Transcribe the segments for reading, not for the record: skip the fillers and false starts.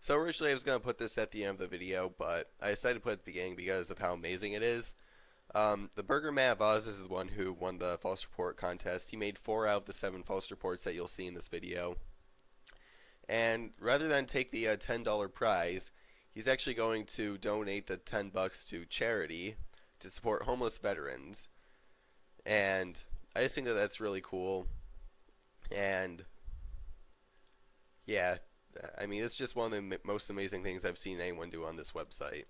So originally I was going to put this at the end of the video, but I decided to put it at the beginning because of how amazing it is. The Burger Man of Oz is the one who won the false report contest. He made 4 out of the 7 false reports that you'll see in this video. And rather than take the $10 prize, he's actually going to donate the $10 to charity to support homeless veterans. And I just think that that's really cool. And yeah, I mean, it's just one of the most amazing things I've seen anyone do on this website.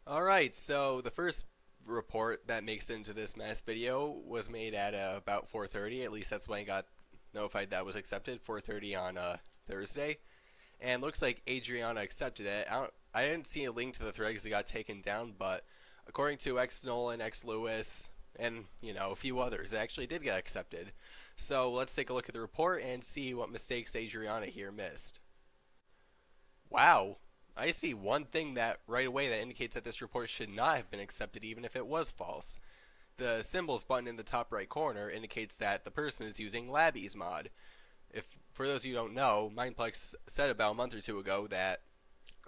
Alright, so the first report that makes it into this mass video was made at about 4:30. At least that's when I got notified that was accepted, 4:30 on Thursday. And looks like Adriana accepted it. I didn't see a link to the thread because it got taken down, but according to X Nolan, X Lewis, and a few others, it actually did get accepted. So let's take a look at the report and see what mistakes Adriana here missed. Wow, I see one thing that right away that indicates that this report should not have been accepted even if it was false. The symbols button in the top right corner indicates that the person is using Labby's mod. If for those of you who don't know, Mindplex said about a month or two ago that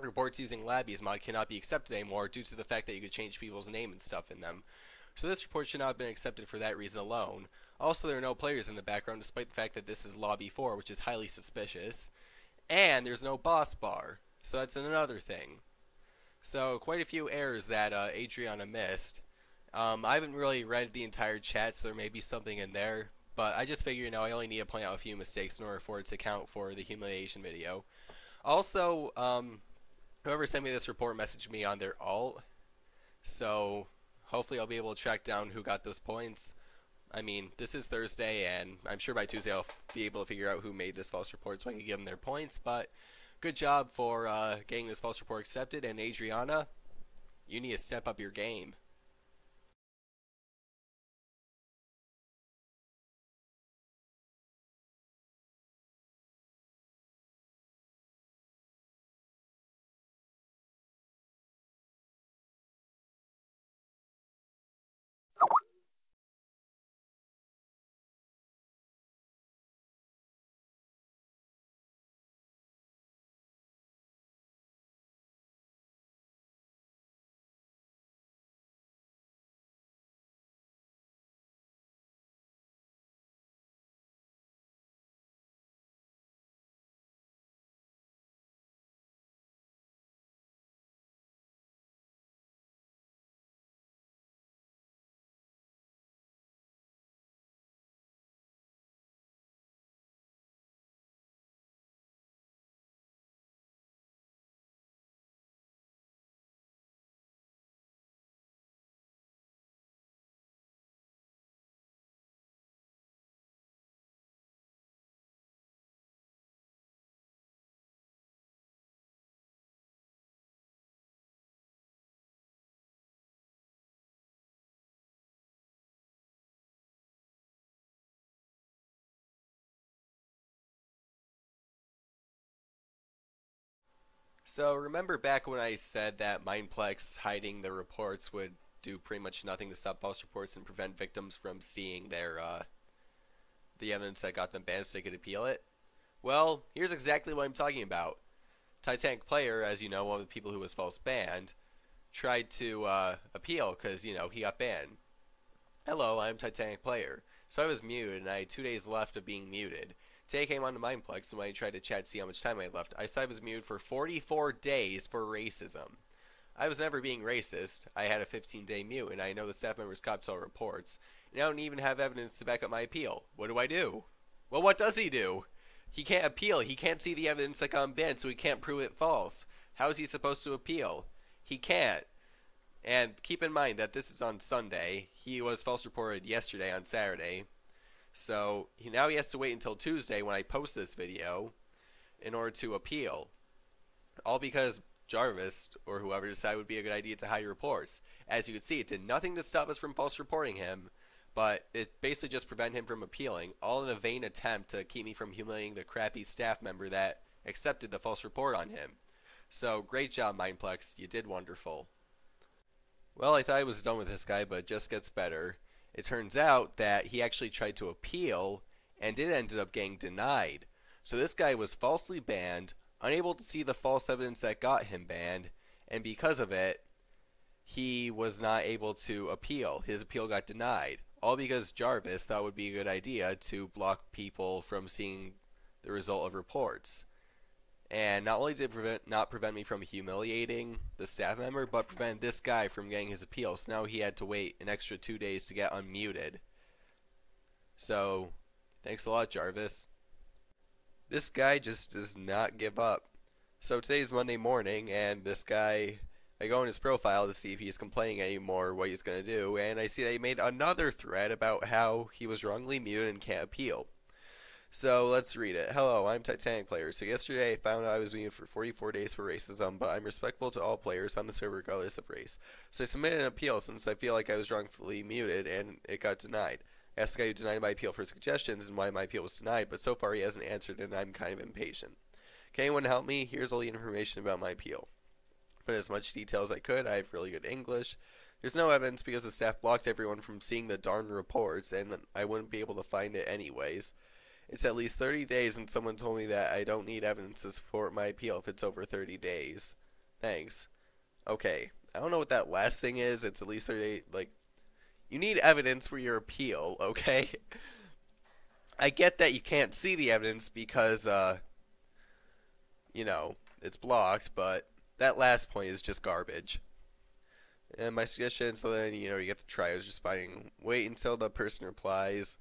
reports using Labby's mod cannot be accepted anymore due to the fact that you could change people's name and stuff in them. So this report should not have been accepted for that reason alone. Also, there are no players in the background despite the fact that this is Lobby 4, which is highly suspicious. And there's no boss bar, so that's another thing. So quite a few errors that Adriana missed. I haven't really read the entire chat, so there may be something in there. But I just figure, I only need to point out a few mistakes in order for it to count for the humiliation video. Also, whoever sent me this report messaged me on their alt. So hopefully I'll be able to track down who got those points. I mean, this is Thursday, and I'm sure by Tuesday I'll be able to figure out who made this false report so I can give them their points. But good job for getting this false report accepted. And Adriana, you need to step up your game. So remember back when I said that Mindplex hiding the reports would do pretty much nothing to stop false reports and prevent victims from seeing their the evidence that got them banned so they could appeal it? Well, here's exactly what I'm talking about. Titanic Player, as you know, one of the people who was false banned, tried to appeal because, he got banned. Hello, I'm Titanic Player. So I was muted, and I had 2 days left of being muted. Today I came onto Mindplex, and when I tried to chat to see how much time I had left, I saw I was muted for 44 days for racism. I was never being racist. I had a 15-day mute, and I know the staff members copped all reports. And I don't even have evidence to back up my appeal. What do I do? Well, what does he do? He can't appeal. He can't see the evidence that got him banned, so he can't prove it false. How is he supposed to appeal? He can't. And keep in mind that this is on Sunday. He was false reported yesterday on Saturday. So now he has to wait until Tuesday when I post this video in order to appeal. All because Jarvis or whoever decided it would be a good idea to hide reports. As you can see, it did nothing to stop us from false reporting him, but it basically just prevented him from appealing, all in a vain attempt to keep me from humiliating the crappy staff member that accepted the false report on him. So great job, Mindplex. You did wonderful. Well, I thought I was done with this guy, but it just gets better. It turns out that he actually tried to appeal, and it ended up getting denied. So this guy was falsely banned, unable to see the false evidence that got him banned, and because of it, he was not able to appeal. His appeal got denied. All because Jarvis thought it would be a good idea to block people from seeing the result of reports. And not only did it not prevent me from humiliating the staff member, but prevent this guy from getting his appeal. So now he had to wait an extra 2 days to get unmuted. So, thanks a lot, Jarvis. This guy just does not give up. So today's Monday morning, and this guy, I go in his profile to see if he's complaining anymore, what he's going to do, and I see that he made another thread about how he was wrongly muted and can't appeal. So let's read it. Hello, I'm Titanic Player. So yesterday I found out I was muted for 44 days for racism, but I'm respectful to all players on the server regardless of race. So I submitted an appeal since I feel like I was wrongfully muted and it got denied. I asked the guy who denied my appeal for suggestions and why my appeal was denied, but so far he hasn't answered and I'm kind of impatient. Can anyone help me? Here's all the information about my appeal. Put as much detail as I could. I have really good English. There's no evidence because the staff blocked everyone from seeing the darn reports and I wouldn't be able to find it anyways. It's at least 30 days and someone told me that I don't need evidence to support my appeal if it's over 30 days. Thanks. Okay, I don't know what that last thing is. It's at least 30 days. Like, you need evidence for your appeal, okay? I get that you can't see the evidence because, you know, it's blocked, but that last point is just garbage. And my suggestion, so then, you know, you get to try is just wait until the person replies.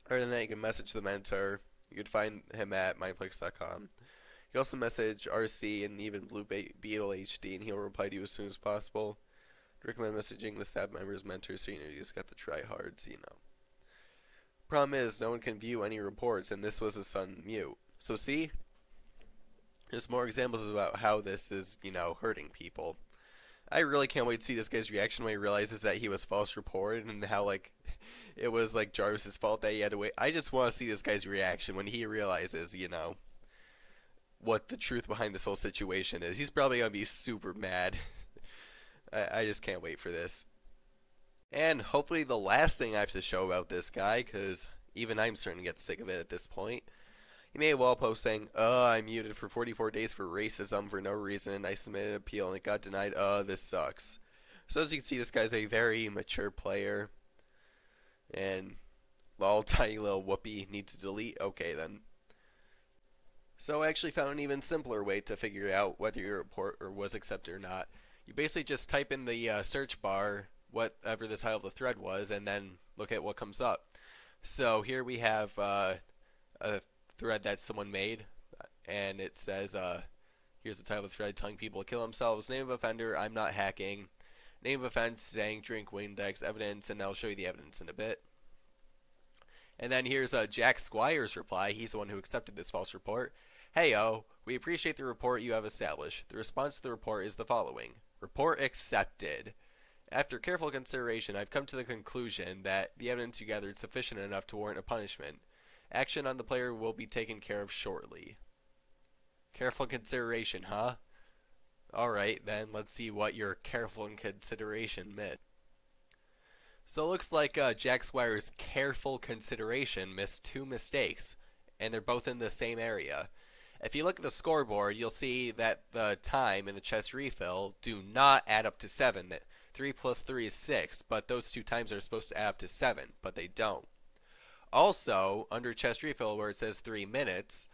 Other than that, you can message the mentor. You can find him at myplex.com. You can also message RC and even Blue Beetle HD, and he'll reply to you as soon as possible. I recommend messaging the staff member's mentor, so you know you just got the tryhards, you know. Problem is, no one can view any reports, and this was his son Maewtt. So see, there's more examples about how this is, you know, hurting people. I really can't wait to see this guy's reaction when he realizes that he was false reported and how, like, it was, like, Jarvis's fault that he had to wait. I just want to see this guy's reaction when he realizes, you know, what the truth behind this whole situation is. He's probably going to be super mad. I just can't wait for this. And hopefully the last thing I have to show about this guy, because even I'm starting to get sick of it at this point. He made a wall post saying, I'm muted for 44 days for racism for no reason. I submitted an appeal and it got denied. This sucks. So as you can see, this guy's a very mature player. And lol, tiny little whoopee needs to delete. Okay then. So I actually found an even simpler way to figure out whether your report was accepted or not. You basically just type in the search bar whatever the title of the thread was and then look at what comes up. So here we have a thread that someone made, and it says, here's the title of the thread, telling people to kill themselves, name of offender, I'm not hacking, name of offense, saying drink Windex, evidence, and I'll show you the evidence in a bit. And then here's Jack Squire's reply. He's the one who accepted this false report. Heyo, we appreciate the report you have established. The response to the report is the following. Report accepted. After careful consideration, I've come to the conclusion that the evidence you gathered is sufficient enough to warrant a punishment. Action on the player will be taken care of shortly. Careful consideration, huh? Alright, then let's see what your careful consideration meant. So it looks like Jack Squire's careful consideration missed 2 mistakes, and they're both in the same area. If you look at the scoreboard, you'll see that the time in the chest refill do not add up to 7. 3 plus 3 is 6, but those 2 times are supposed to add up to 7, but they don't. Also, under chest refill where it says 3 minutes,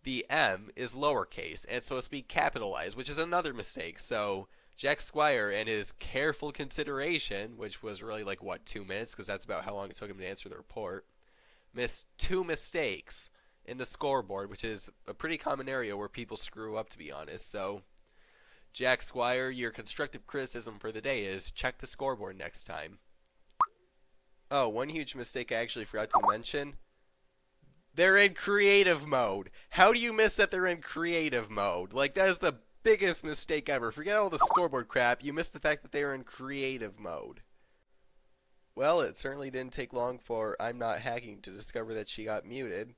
the M is lowercase, and it's supposed to be capitalized, which is another mistake. So Jack Squire and his careful consideration, which was really like, what, 2 minutes, because that's about how long it took him to answer the report, missed 2 mistakes in the scoreboard, which is a pretty common area where people screw up, to be honest. So Jack Squire, your constructive criticism for the day is check the scoreboard next time. Oh, one huge mistake I actually forgot to mention. They're in creative mode. How do you miss that they're in creative mode? Like, that is the biggest mistake ever. Forget all the scoreboard crap. You missed the fact that they were in creative mode. Well, it certainly didn't take long for I'm Not Hacking to discover that she got muted.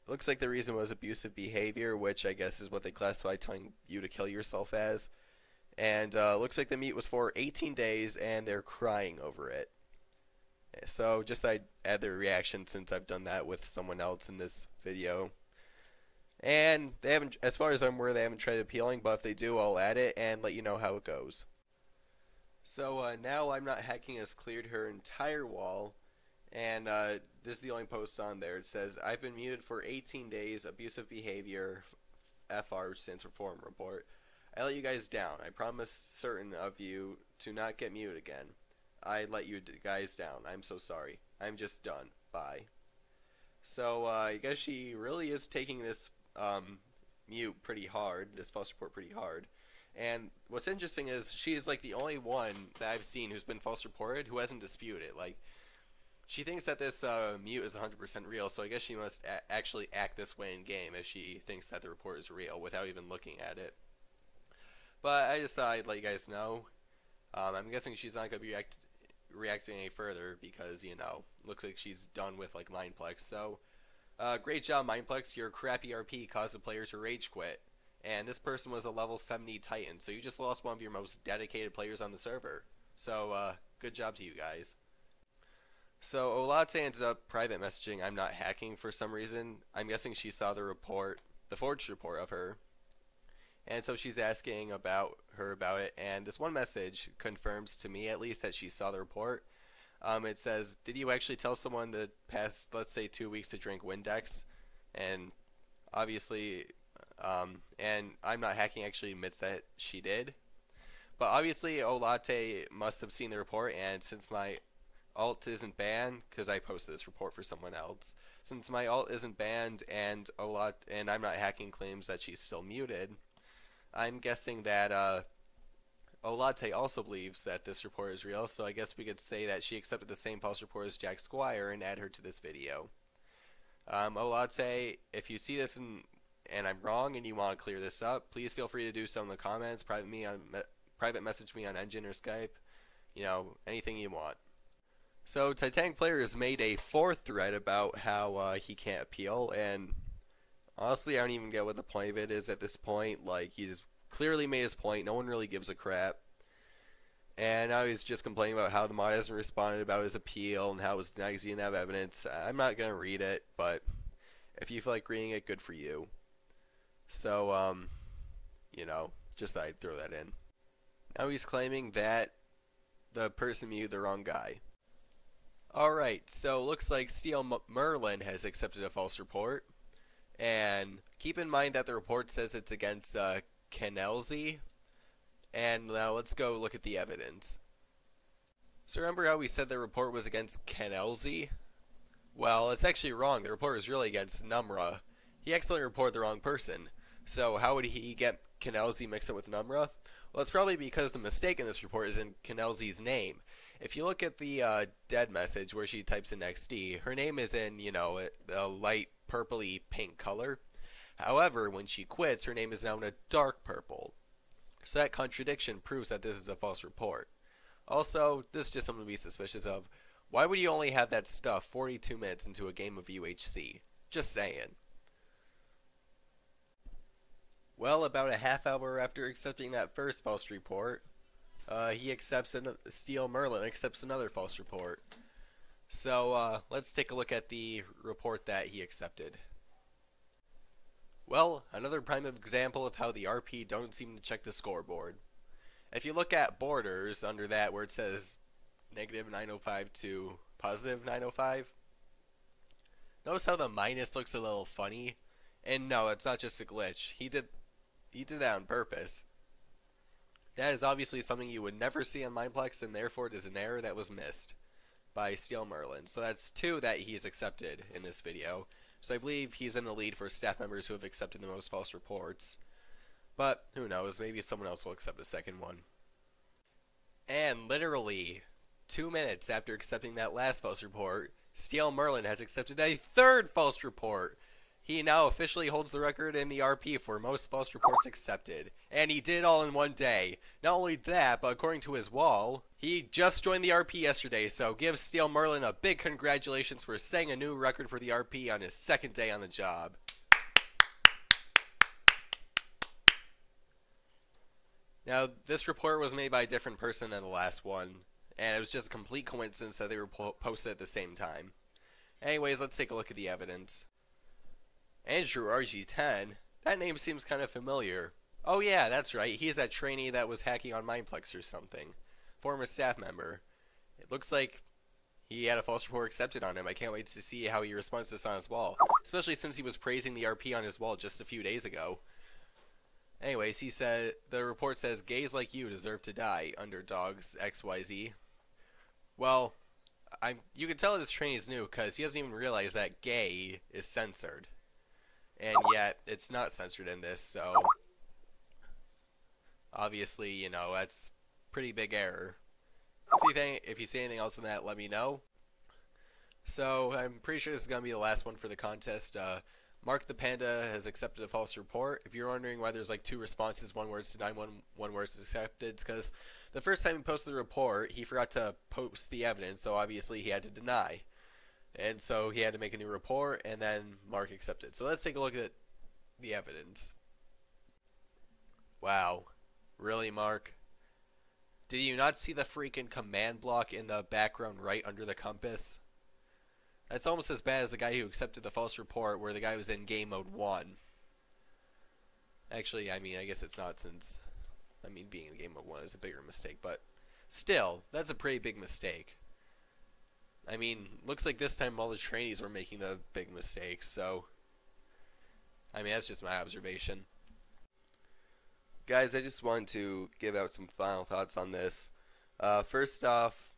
Looks like the reason was abusive behavior, which I guess is what they classify telling you to kill yourself as. And looks like the mute was for 18 days, and they're crying over it. So just I'd add their reaction since I've done that with someone else in this video. And they haven't, as far as I'm aware, they haven't tried appealing, but if they do, I'll add it and let you know how it goes. So now I'm Not Hacking has cleared her entire wall, and this is the only post on there. It says, I've been muted for 18 days, abusive behavior, FR stands for forum report. I let you guys down. I promise certain of you to not get muted again. I let you guys down. I'm so sorry. I'm just done. Bye. So I guess she really is taking this mute pretty hard, this false report pretty hard. And what's interesting is she is like the only one that I've seen who's been false reported who hasn't disputed. Like, she thinks that this mute is 100% real, so I guess she must actually act this way in game if she thinks that the report is real without even looking at it. But I just thought I'd let you guys know. I'm guessing she's not going to be reacting any further because, you know, looks like she's done with like Mindplex. So, great job, Mindplex. Your crappy RP caused the player to rage quit. And this person was a level 70 Titan, so you just lost one of your most dedicated players on the server. So, good job to you guys. So, Olate ended up private messaging I'm Not Hacking for some reason. I'm guessing she saw the report, the forged report of her. And so she's asking about it, and this one message confirms to me at least that she saw the report. It says, did you actually tell someone the past, let's say, 2 weeks to drink Windex? And obviously, and I'm Not Hacking actually admits that she did. But obviously, Olate must have seen the report, and since my alt isn't banned, because I posted this report for someone else, since my alt isn't banned and I'm Not Hacking claims that she's still muted, I'm guessing that Olate also believes that this report is real, so I guess we could say that she accepted the same false report as Jack Squire and add her to this video. Olate, if you see this and I'm wrong and you want to clear this up, please feel free to do so in the comments, private message me on Engine or Skype, you know, anything you want. So Titanic Player has made a 4th thread about how he can't appeal, and honestly, I don't even get what the point of it is at this point. Like, he's clearly made his point. No one really gives a crap. And now he's just complaining about how the mod hasn't responded about his appeal and how it was denied because he didn't have evidence. I'm not going to read it, but if you feel like reading it, good for you. So, you know, just thought I'd throw that in. Now he's claiming that the person muted the wrong guy. Alright, so looks like Steel Merlin has accepted a false report. And keep in mind that the report says it's against Kenelzy. And now let's go look at the evidence. So remember how we said the report was against Kenelzy? Well, it's actually wrong. The report is really against Numra. He accidentally reported the wrong person. So how would he get Kenelzy mixed up with Numra? Well, it's probably because the mistake in this report is in Kenelzy's name. If you look at the dead message where she types in XD, her name is in, you know, a light purpley pink color. However, when she quits, her name is now in a dark purple. So that contradiction proves that this is a false report. Also, this is just something to be suspicious of. Why would you only have that stuff 42 minutes into a game of UHC? Just saying. Well, about a half hour after accepting that first false report, Steel Merlin accepts another false report. So, let's take a look at the report that he accepted. Well, another prime example of how the RP don't seem to check the scoreboard. If you look at borders under that where it says negative 905 to positive 905, notice how the minus looks a little funny? And no, it's not just a glitch. He did that on purpose. That is obviously something you would never see on Mindplex, and therefore it is an error that was missed by Steel Merlin. So that's 2 that he's accepted in this video. So I believe he's in the lead for staff members who have accepted the most false reports. But who knows, maybe someone else will accept a second one. And literally 2 minutes after accepting that last false report, Steel Merlin has accepted a 3rd false report. He now officially holds the record in the RP for most false reports accepted. And he did it all in one day. Not only that, but according to his wall, he just joined the RP yesterday, so give Steel Merlin a big congratulations for setting a new record for the RP on his 2nd day on the job. Now, this report was made by a different person than the last one, and it was just a complete coincidence that they were posted at the same time. Anyways, let's take a look at the evidence. Andrew RG10? That name seems kind of familiar. Oh yeah, that's right. He's that trainee that was hacking on Mineplex or something. Former staff member. It looks like he had a false report accepted on him. I can't wait to see how he responds to this on his wall. Especially since he was praising the RP on his wall just a few days ago. Anyways, he said, the report says, gays like you deserve to die, underdogs XYZ. Well, you can tell this trainee is new because he doesn't even realize that gay is censored. And yet, it's not censored in this, so obviously, you know, that's pretty big error. If you see anything else in that, let me know. So, I'm pretty sure this is going to be the last one for the contest. Mark the Panda has accepted a false report. If you're wondering why there's like two responses, one word's denied, one word's accepted, it's because the first time he posted the report, he forgot to post the evidence, so obviously he had to deny. And so he had to make a new report, and then Mark accepted. So let's take a look at the evidence. Wow. Really, Mark? Did you not see the freaking command block in the background right under the compass? That's almost as bad as the guy who accepted the false report where the guy was in game mode 1. Actually, I mean, I guess it's not since, being in game mode 1 is a bigger mistake, but still, that's a pretty big mistake. I mean, looks like this time all the trainees were making the big mistakes, so that's just my observation. Guys, I just wanted to give out some final thoughts on this. First off,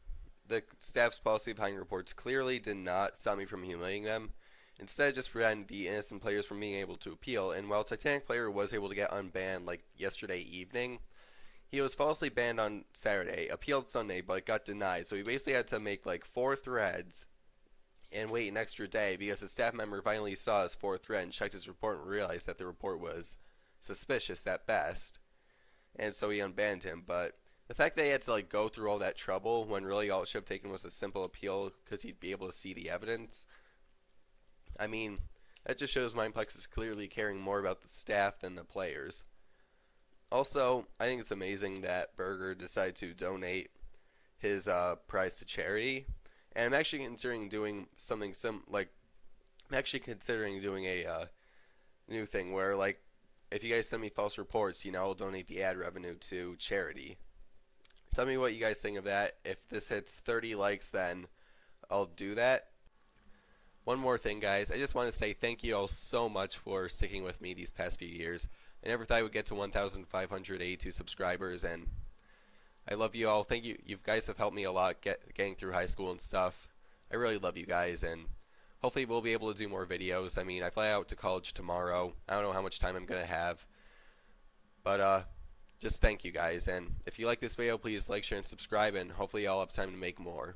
the staff's policy behind reports clearly did not stop me from humiliating them. Instead, it just prevented the innocent players from being able to appeal. And while Titanic Player was able to get unbanned like yesterday evening, he was falsely banned on Saturday, appealed Sunday, but got denied. So he basically had to make like 4 threads and wait an extra day because a staff member finally saw his 4th thread and checked his report and realized that the report was suspicious at best. And so he unbanned him. But the fact that he had to like go through all that trouble when really all it should have taken was a simple appeal because he'd be able to see the evidence, that just shows Mineplex is clearly caring more about the staff than the players. Also, I think it's amazing that Burger decided to donate his prize to charity, and I'm actually considering doing something a new thing where, like, if you guys send me false reports, I'll donate the ad revenue to charity. Tell me what you guys think of that. If this hits 30 likes, then I'll do that. One more thing, guys. I just want to say thank you all so much for sticking with me these past few years. I never thought I would get to 1,582 subscribers, and I love you all. Thank you. You guys have helped me a lot getting through high school and stuff. I really love you guys, and hopefully we'll be able to do more videos. I fly out to college tomorrow. I don't know how much time I'm going to have. But just thank you guys, and if you like this video, please like, share, and subscribe, and hopefully I'll have time to make more.